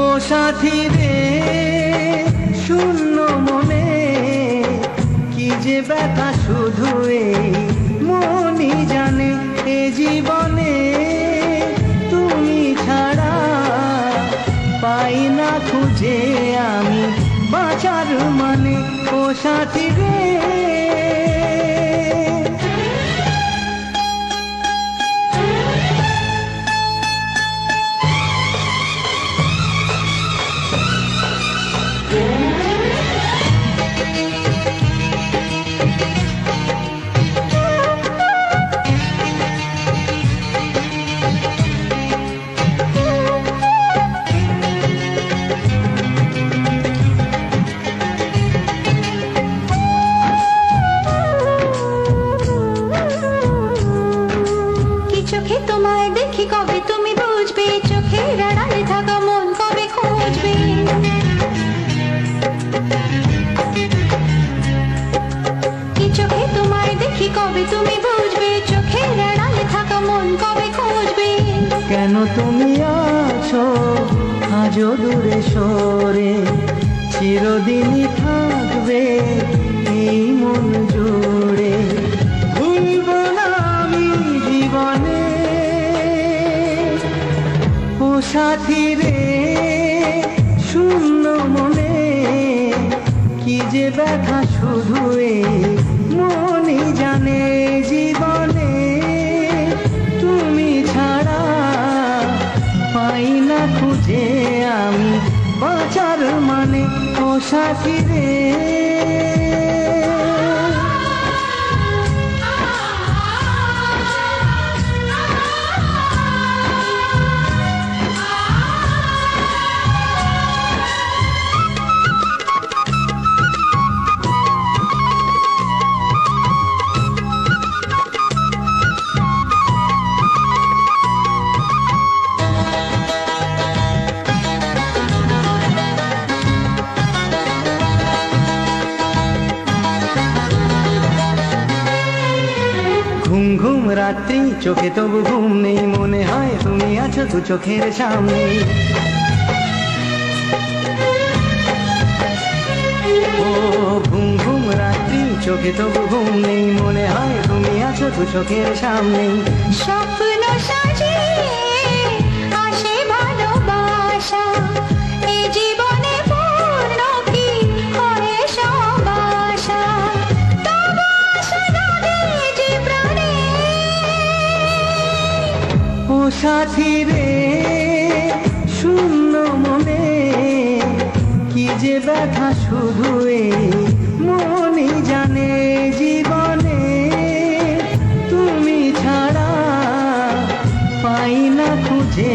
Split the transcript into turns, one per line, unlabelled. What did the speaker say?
ও সাথী রে শূন্য মনে কি যে ব্যথা শুধু এই মনই জানে। এ জীবনে তুমি ছাড়া পাই না খুঁজে আমি বাঁচার মানে। ও সাথী রে
চোখে তোমায় দেখি কবে তুমি বুঝবে, চোখের আড়ালে থাকা মন কবে খুঁজবে। কি চোখে তোমায় দেখি কবে তুমি বুঝবে, চোখের আড়ালে থাকা মন কবে খুঁজবে।
কেন তুমি আছো আজও দূরে সরে, চিরদিনই থাকবে এই মন জুড়ে। ভুলব না আমি জীবনে ও সাথী রে শূন্য মনে কি যে ব্যথা শুধু এই মনই জানে। জীবনে তুমি ছাড়া পাই না খুঁজে আমি বাঁচার মানে। ও সাথী রে ঘুম ঘুম রাত্রি চোখে তবু ঘুম নেই, মনে হয় তুমি আছো দু চোখের সামনে। ও ঘুম ঘুম রাত্রি চোখে তবু ঘুম নেই, মনে হয় তুমি আছো দু চোখের সামনে।
স্বপ্ন সাজিয়ে আসে ভালোবাসা, এ জীবনে পূর্ণ কি হয় সব আশা। তবু আশা জাগে যে প্রাণে।
ও সাথী রে শূন্য মনে কি যে ব্যথা শুধু এই মনই জানে। জীবনে তুমি ছাড়া পাই না খুঁজে